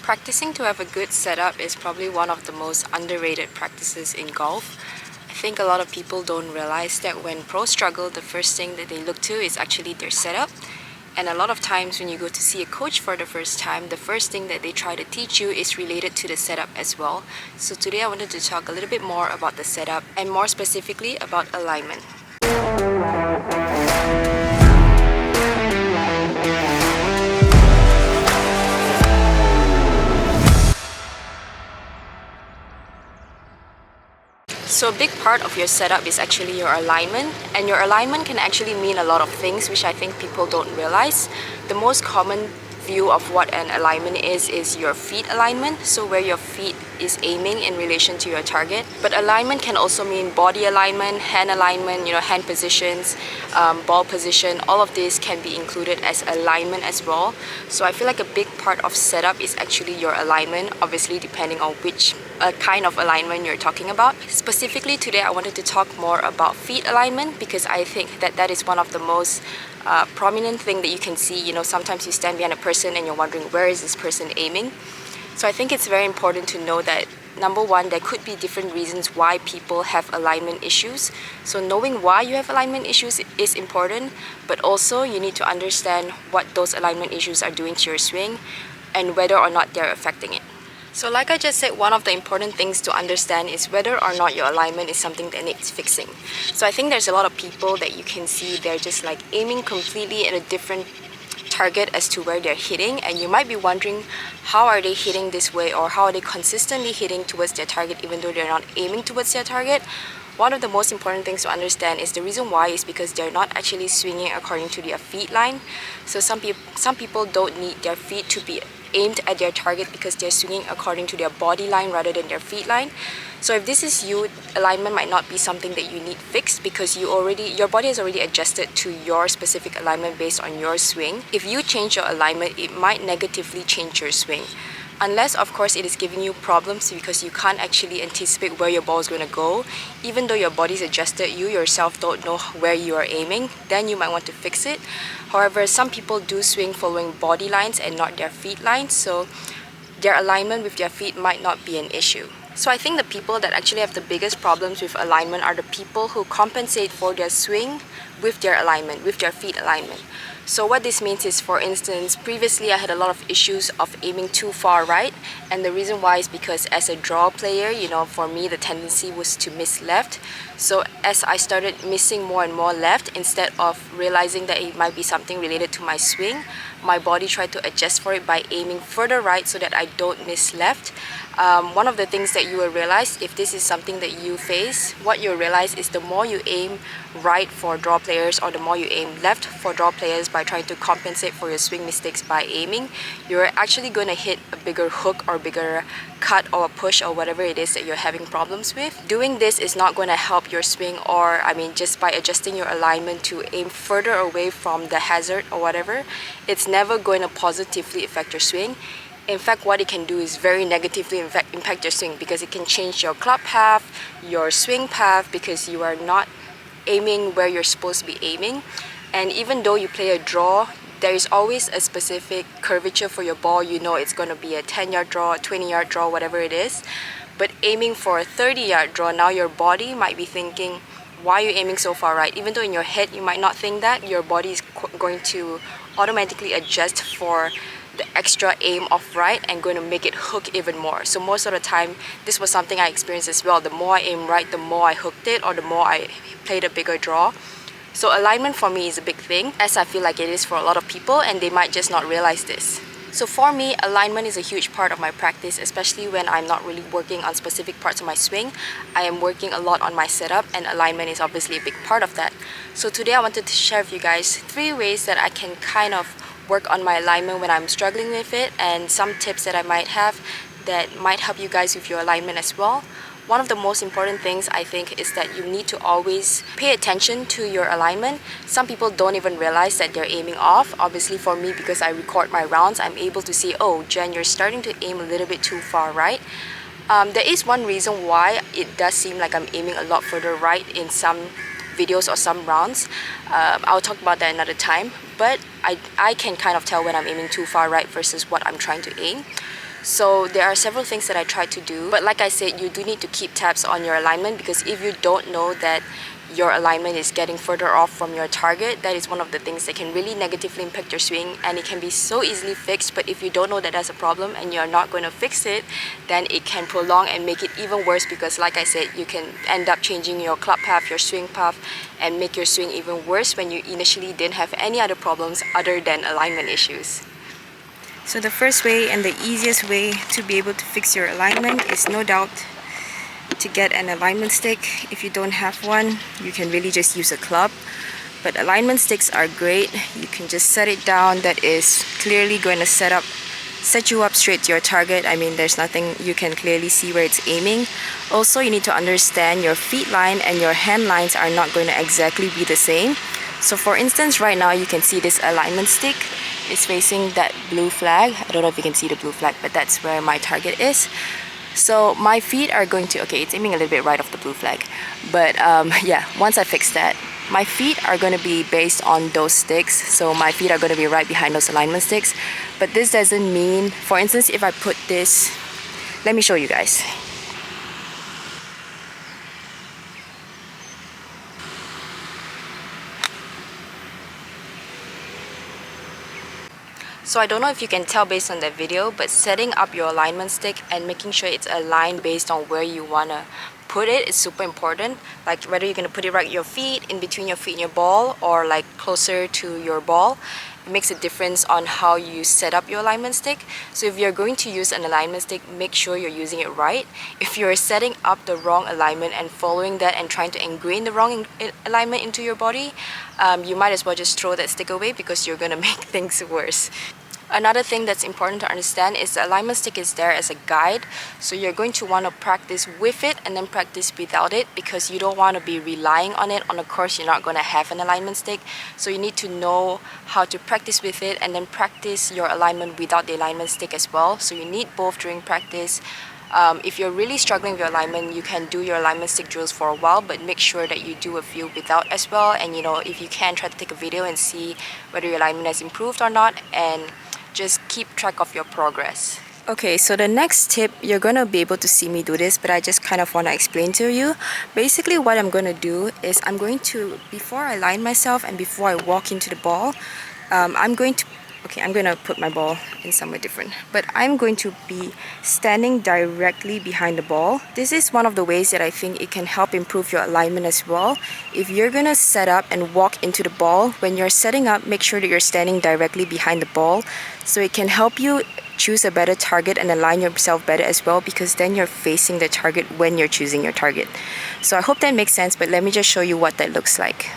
Practicing to have a good setup is probably one of the most underrated practices in golf. I think a lot of people don't realize that when pros struggle, the first thing that they look to is actually their setup. And a lot of times when you go to see a coach for the first time, the first thing that they try to teach you is related to the setup as well. So today I wanted to talk a little bit more about the setup and more specifically about alignment. So a big part of your setup is actually your alignment, and your alignment can actually mean a lot of things, which I think people don't realize. The most common view of what an alignment is your feet alignment, so where your feet is aiming in relation to your target. But alignment can also mean body alignment, hand alignment, hand positions, ball position. All of this can be included as alignment as well. So I feel like a big part of setup is actually your alignment, obviously depending on which kind of alignment you're talking about. Specifically today I wanted to talk more about feet alignment because I think that is one of the most prominent thing that you can see. Sometimes you stand behind a person and you're wondering where is this person aiming. So I think it's very important to know that number one, there could be different reasons why people have alignment issues. So knowing why you have alignment issues is important, but also you need to understand what those alignment issues are doing to your swing and whether or not they're affecting it. So like I just said, one of the important things to understand is whether or not your alignment is something that needs fixing. So I think there's a lot of people that you can see they're just like aiming completely at a different target as to where they're hitting, and you might be wondering how are they hitting this way, or how are they consistently hitting towards their target even though they're not aiming towards their target. One of the most important things to understand is the reason why is because they're not actually swinging according to their feet line. So some people don't need their feet to be aimed at their target because they're swinging according to their body line rather than their feet line. So if this is you, alignment might not be something that you need fixed because your body has already adjusted to your specific alignment based on your swing. If you change your alignment, it might negatively change your swing. Unless, of course, it is giving you problems because you can't actually anticipate where your ball is going to go. Even though your body's adjusted, you yourself don't know where you are aiming, then you might want to fix it. However, some people do swing following body lines and not their feet lines, so their alignment with their feet might not be an issue. So I think the people that actually have the biggest problems with alignment are the people who compensate for their swing with their alignment, with their feet alignment. So what this means is, for instance, previously I had a lot of issues of aiming too far right, and the reason why is because as a draw player, for me the tendency was to miss left. So as I started missing more and more left, instead of realizing that it might be something related to my swing, my body tried to adjust for it by aiming further right so that I don't miss left. One of the things that you will realize if this is something that you face, what you'll realize is the more you aim right for draw players or the more you aim left for draw players by trying to compensate for your swing mistakes by aiming, you're actually going to hit a bigger hook or bigger cut or a push or whatever it is that you're having problems with. Doing this is not going to help your swing, or just by adjusting your alignment to aim further away from the hazard or whatever, it's never going to positively affect your swing. In fact, what it can do is very negatively impact your swing because it can change your club path, your swing path, because you are not aiming where you're supposed to be aiming. And even though you play a draw, there is always a specific curvature for your ball. It's going to be a 10-yard draw, a 20-yard draw, whatever it is. But aiming for a 30-yard draw, now your body might be thinking, why are you aiming so far right? Even though in your head you might not think that, your body is going to automatically adjust for the extra aim of right and going to make it hook even more. So most of the time, this was something I experienced as well. The more I aim right, the more I hooked it, or the more I played a bigger draw. So alignment for me is a big thing, as I feel like it is for a lot of people, and they might just not realize this. So for me, alignment is a huge part of my practice, especially when I'm not really working on specific parts of my swing. I am working a lot on my setup, and alignment is obviously a big part of that. So today I wanted to share with you guys 3 ways that I can kind of work on my alignment when I'm struggling with it, and some tips that I might have that might help you guys with your alignment as well. One of the most important things I think is that you need to always pay attention to your alignment. Some people don't even realize that they're aiming off. Obviously for me, because I record my rounds, I'm able to see, oh Jen, you're starting to aim a little bit too far right. There is one reason why it does seem like I'm aiming a lot further right in some videos or some rounds. I'll talk about that another time, but I can kind of tell when I'm aiming too far right versus what I'm trying to aim. So there are several things that I try to do, but like I said, you do need to keep tabs on your alignment, because if you don't know that your alignment is getting further off from your target, that is one of the things that can really negatively impact your swing, and it can be so easily fixed. But if you don't know that that's a problem and you're not going to fix it, then it can prolong and make it even worse, because like I said, you can end up changing your club path, your swing path, and make your swing even worse when you initially didn't have any other problems other than alignment issues. So the first way and the easiest way to be able to fix your alignment is no doubt to get an alignment stick. If you don't have one, you can really just use a club. But alignment sticks are great. You can just set it down that is clearly going to set you up straight to your target. I mean, there's nothing, you can clearly see where it's aiming. Also, you need to understand your feet line and your hand lines are not going to exactly be the same. So for instance, right now you can see this alignment stick is facing that blue flag. I don't know if you can see the blue flag, but that's where my target is. So my feet are going to, okay, it's aiming a little bit right off the blue flag. But yeah, once I fix that, my feet are going to be based on those sticks. So my feet are going to be right behind those alignment sticks. But this doesn't mean, for instance, if I put this, let me show you guys. So I don't know if you can tell based on that video, but setting up your alignment stick and making sure it's aligned based on where you want to put it is super important. Like whether you're going to put it right at your feet, in between your feet and your ball, or like closer to your ball. It makes a difference on how you set up your alignment stick. So if you're going to use an alignment stick, make sure you're using it right. If you're setting up the wrong alignment and following that and trying to ingrain the wrong alignment into your body, you might as well just throw that stick away, because you're going to make things worse. Another thing that's important to understand is the alignment stick is there as a guide. So you're going to want to practice with it and then practice without it, because you don't want to be relying on it on a course you're not going to have an alignment stick. So you need to know how to practice with it and then practice your alignment without the alignment stick as well. So you need both during practice. If you're really struggling with your alignment, you can do your alignment stick drills for a while, but make sure that you do a few without as well. And you know, if you can, try to take a video and see whether your alignment has improved or not, and just keep track of your progress. Okay, so the next tip, you're going to be able to see me do this, but I just kind of want to explain to you. Basically what I'm going to do is I'm going to, before I line myself and before I walk into the ball, I'm going to put my ball in somewhere different. But I'm going to be standing directly behind the ball. This is one of the ways that I think it can help improve your alignment as well. If you're gonna set up and walk into the ball, when you're setting up, make sure that you're standing directly behind the ball. So it can help you choose a better target and align yourself better as well, because then you're facing the target when you're choosing your target. So I hope that makes sense, but let me just show you what that looks like.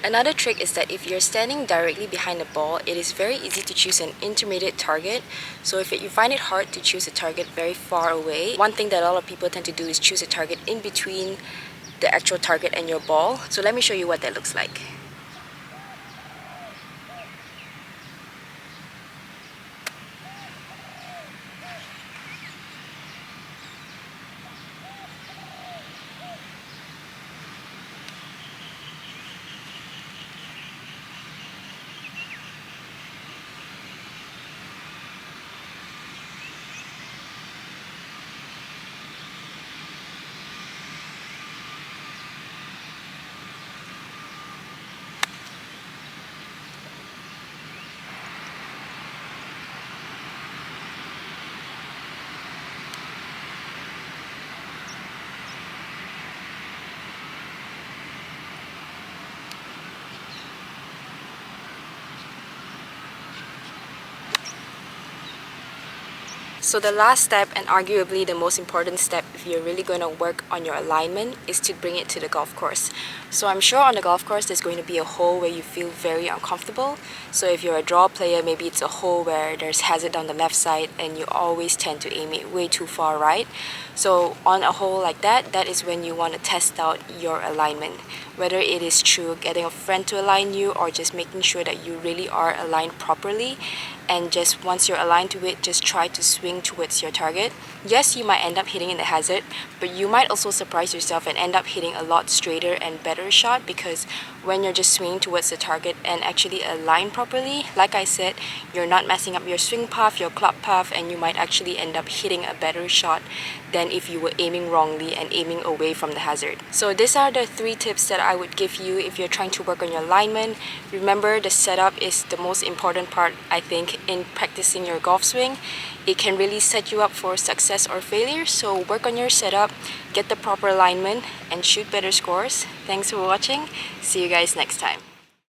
Another trick is that if you're standing directly behind the ball, it is very easy to choose an intermediate target. So if you find it hard to choose a target very far away, one thing that a lot of people tend to do is choose a target in between the actual target and your ball. So let me show you what that looks like. So the last step, and arguably the most important step if you're really going to work on your alignment, is to bring it to the golf course. So I'm sure on the golf course there's going to be a hole where you feel very uncomfortable. So if you're a draw player, maybe it's a hole where there's hazard on the left side and you always tend to aim it way too far right. So on a hole like that, that is when you want to test out your alignment. Whether it is through getting a friend to align you or just making sure that you really are aligned properly, and just once you're aligned to it, just try to swing towards your target. Yes, you might end up hitting in the hazard, but you might also surprise yourself and end up hitting a lot straighter and better shot, because when you're just swinging towards the target and actually aligned properly, like I said, you're not messing up your swing path, your club path, and you might actually end up hitting a better shot than if you were aiming wrongly and aiming away from the hazard. So these are the 3 tips that I would give you if you're trying to work on your alignment. Remember, the setup is the most important part, I think, in practicing your golf swing. It can really set you up for success or failure, so work on your setup, get the proper alignment, and shoot better scores. Thanks for watching. See you guys next time.